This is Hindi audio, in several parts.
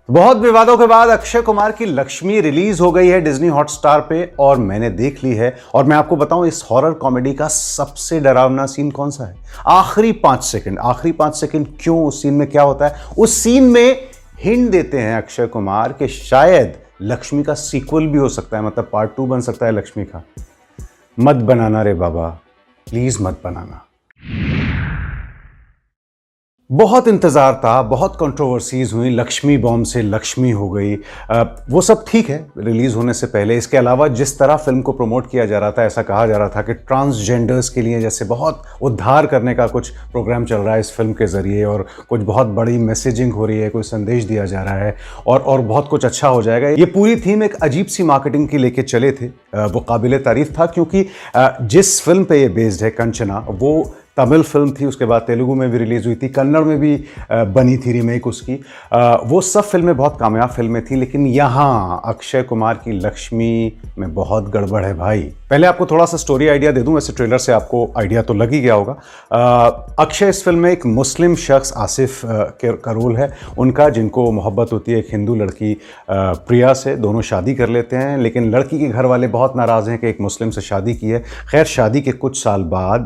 बहुत विवादों के बाद अक्षय कुमार की लक्ष्मी रिलीज हो गई है डिज्नी हॉटस्टार पे और मैंने देख ली है। और मैं आपको बताऊं इस हॉरर कॉमेडी का सबसे डरावना सीन कौन सा है? आखिरी 5 सेकंड क्यों? उस सीन में क्या होता है? उस सीन में हिंट देते हैं अक्षय कुमार कि शायद लक्ष्मी का सीक्वल भी हो सकता है, मतलब पार्ट 2 बन सकता है लक्ष्मी का। मत बनाना रे बाबा, प्लीज मत बनाना। बहुत इंतज़ार था, बहुत कंट्रोवर्सीज हुई, लक्ष्मी बॉम्ब से लक्ष्मी हो गई। वो सब ठीक है रिलीज़ होने से पहले। इसके अलावा जिस तरह फिल्म को प्रमोट किया जा रहा था, ऐसा कहा जा रहा था कि ट्रांसजेंडर्स के लिए जैसे बहुत उद्धार करने का कुछ प्रोग्राम चल रहा है इस फिल्म के ज़रिए, और कुछ बहुत बड़ी मैसेजिंग हो रही है, कोई संदेश दिया जा रहा है और बहुत कुछ अच्छा हो जाएगा। ये पूरी थीम एक अजीब सी मार्केटिंग की लेके चले थे। वो काबिल तारीफ़ था क्योंकि जिस फिल्म पर यह बेस्ड है कंचना, वो तमिल फिल्म थी, उसके बाद तेलुगु में भी रिलीज़ हुई थी, कन्नड़ में भी बनी थी रीमेक उसकी। वो सब फिल्में बहुत कामयाब फिल्में थी, लेकिन यहाँ अक्षय कुमार की लक्ष्मी में बहुत गड़बड़ है भाई। पहले आपको थोड़ा सा स्टोरी आइडिया दे दूं, वैसे ट्रेलर से आपको आइडिया तो लग ही गया होगा। अक्षय इस फिल्म में एक मुस्लिम शख्स आसिफ का रोल है उनका, जिनको मोहब्बत होती है एक हिंदू लड़की प्रिया से। दोनों शादी कर लेते हैं, लेकिन लड़की के घर वाले बहुत नाराज़ हैं कि एक मुस्लिम से शादी की है। खैर, शादी के कुछ साल बाद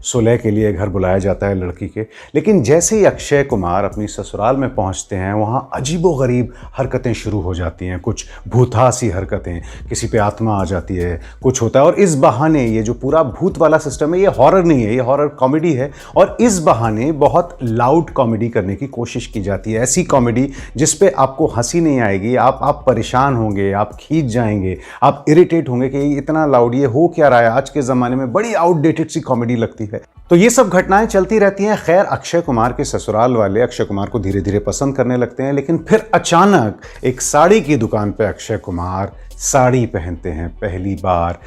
सुलह के लिए घर बुलाया जाता है लड़की के। लेकिन जैसे ही अक्षय कुमार अपनी ससुराल में पहुंचते हैं, वहाँ अजीबोगरीब हरकतें शुरू हो जाती हैं, कुछ भूतासी हरकतें, किसी पे आत्मा आ जाती है, कुछ होता है। और इस बहाने ये जो पूरा भूत वाला सिस्टम है, ये हॉरर नहीं है, ये हॉरर कॉमेडी है। और इस बहाने बहुत लाउड कॉमेडी करने की कोशिश की जाती है, ऐसी कॉमेडी जिस पे आपको हंसी नहीं आएगी, आप परेशान होंगे, आप खींच जाएंगे, आप इरिटेट होंगे कि इतना लाउड ये हो क्या रहा है। आज के ज़माने में बड़ी आउटडेटेड सी कॉमेडी लगती है। तो ये सब घटनाएं चलती रहती हैं। खैर, अक्षय कुमार के ससुराल वाले अक्षय कुमार को धीरे धीरे पसंद करने लगते हैं, लेकिन फिर अचानक एक साड़ी की दुकान पे अक्षय कुमार साड़ी पहनते हैं पहली बार।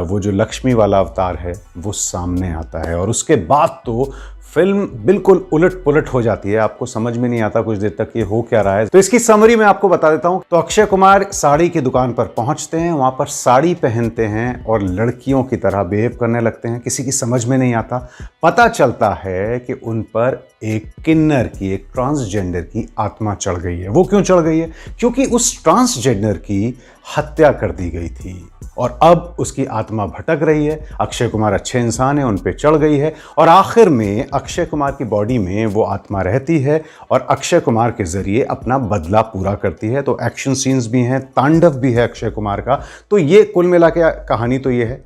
वो जो लक्ष्मी वाला अवतार है वो सामने आता है, और उसके बाद तो फिल्म बिल्कुल उलट पुलट हो जाती है। आपको समझ में नहीं आता कुछ देर तक ये हो क्या रहा है। तो इसकी समरी मैं आपको बता देता हूं। तो अक्षय कुमार साड़ी की दुकान पर पहुंचते हैं, वहां पर साड़ी पहनते हैं और लड़कियों की तरह बिहेव करने लगते हैं। किसी की समझ में नहीं आता। पता चलता है कि उन पर एक किन्नर की, एक ट्रांसजेंडर की आत्मा चढ़ गई है। वो क्यों चढ़ गई है? क्योंकि उस ट्रांसजेंडर की हत्या कर दी गई थी और अब उसकी आत्मा भटक रही है। अक्षय कुमार अच्छे इंसान है, उन पे चढ़ गई है, और आखिर में अक्षय कुमार की बॉडी में वो आत्मा रहती है और अक्षय कुमार के जरिए अपना बदला पूरा करती है। तो एक्शन सीन्स भी हैं, तांडव भी है अक्षय कुमार का। तो ये कुल मिला के कहानी तो ये है।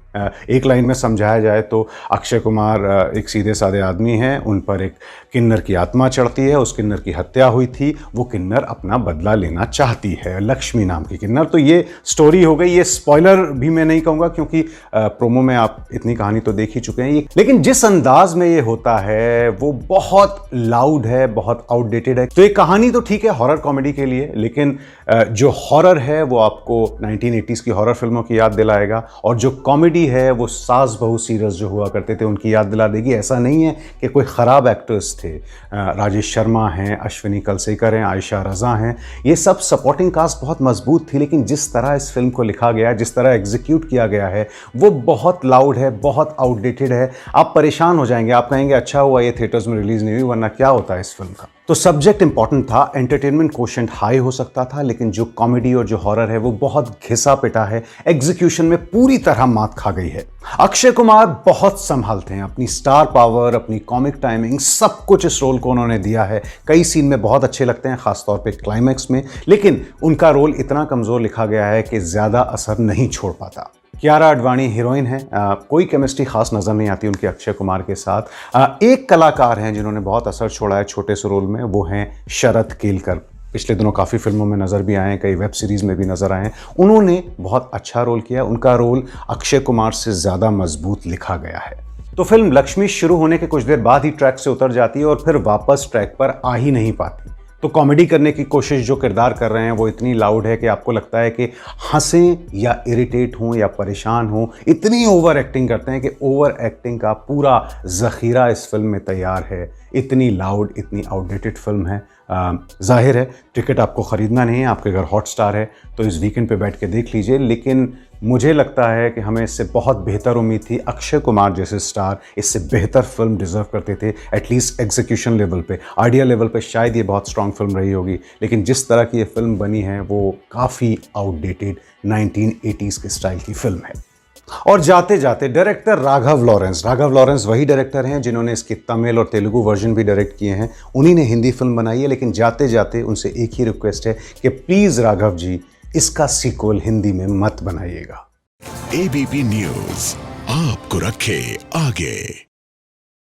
एक लाइन में समझाया जाए तो अक्षय कुमार एक सीधे साधे आदमी हैं, उन पर एक किन्नर की आत्मा चढ़ती है, उस किन्नर की हत्या हुई थी, वो किन्नर अपना बदला लेना चाहती है, लक्ष्मी नाम की किन्नर। तो ये स्टोरी हो गई। ये स्पॉइलर भी मैं नहीं कहूँगा क्योंकि प्रोमो में आप इतनी कहानी तो देख ही चुके हैं। लेकिन जिस अंदाज में ये होता है वो बहुत लाउड है, बहुत आउटडेटेड है। तो ये कहानी तो ठीक है हॉरर कॉमेडी के लिए, लेकिन जो हॉरर है वो आपको 1980s की हॉरर फिल्मों की याद दिलाएगा, और जो कॉमेडी है वो सास बहू सीरियल्स जो हुआ करते थे उनकी याद दिला देगी। ऐसा नहीं है कि कोई ख़राब एक्टर्स थे। राजेश शर्मा हैं, अश्विनी कलसेकर हैं, आयशा रज़ा हैं, ये सब सपोर्टिंग कास्ट बहुत मजबूत थी। लेकिन जिस तरह इस फिल्म को लिखा गया, जिस तरह एग्जीक्यूट किया गया है, वो बहुत लाउड है, बहुत आउटडेटेड है। आप परेशान हो जाएंगे, आप कहेंगे अच्छा हुआ ये थिएटर्स में रिलीज़ नहीं हुई, वरना क्या होता है इस फिल्म का। तो सब्जेक्ट इंपॉर्टेंट था, एंटरटेनमेंट कोशेंट हाई हो सकता था, लेकिन जो कॉमेडी और जो हॉरर है वो बहुत घिसा पिटा है, एग्जीक्यूशन में पूरी तरह मात खा गई है। अक्षय कुमार बहुत संभालते हैं अपनी स्टार पावर, अपनी कॉमिक टाइमिंग, सब कुछ इस रोल को उन्होंने दिया है। कई सीन में बहुत अच्छे लगते हैं, खासतौर पे क्लाइमैक्स में, लेकिन उनका रोल इतना कमज़ोर लिखा गया है कि ज़्यादा असर नहीं छोड़ पाता। कियारा आडवाणी हीरोइन है, कोई केमिस्ट्री खास नज़र नहीं आती उनके अक्षय कुमार के साथ। एक कलाकार हैं जिन्होंने बहुत असर छोड़ा है छोटे से रोल में, वो हैं शरद केलकर। पिछले दिनों काफ़ी फिल्मों में नज़र भी आए हैं, कई वेब सीरीज़ में भी नज़र आए हैं। उन्होंने बहुत अच्छा रोल किया, उनका रोल अक्षय कुमार से ज़्यादा मजबूत लिखा गया है। तो फिल्म लक्ष्मी शुरू होने के कुछ देर बाद ही ट्रैक से उतर जाती है और फिर वापस ट्रैक पर आ ही नहीं पाती। तो कॉमेडी करने की कोशिश जो किरदार कर रहे हैं वो इतनी लाउड है कि आपको लगता है कि हंसें या इरिटेट हों या परेशान हों, इतनी ओवर एक्टिंग करते हैं कि ओवर एक्टिंग का पूरा ज़ख़ीरा इस फिल्म में तैयार है। इतनी लाउड, इतनी आउटडेटेड फिल्म है, जाहिर है टिकट आपको ख़रीदना नहीं है, आपके घर हॉटस्टार है तो इस वीकेंड पे बैठ के देख लीजिए। लेकिन मुझे लगता है कि हमें इससे बहुत बेहतर उम्मीद थी। अक्षय कुमार जैसे स्टार इससे बेहतर फिल्म डिज़र्व करते थे, एटलीस्ट एग्जीक्यूशन लेवल पे। आइडिया लेवल पे शायद ये बहुत स्ट्रॉन्ग फिल्म रही होगी, लेकिन जिस तरह की ये फिल्म बनी है वो काफ़ी आउटडेटेड 1980s के स्टाइल की फिल्म है। और जाते जाते डायरेक्टर राघव लॉरेंस वही डायरेक्टर हैं जिन्होंने इसकी तमिल और तेलुगु वर्जन भी डायरेक्ट किए हैं, उन्हीं ने हिंदी फिल्म बनाई है। लेकिन जाते जाते उनसे एक ही रिक्वेस्ट है कि प्लीज़ राघव जी, इसका सीक्वल हिंदी में मत बनाइएगा। एबीपी न्यूज़ आपको रखे आगे।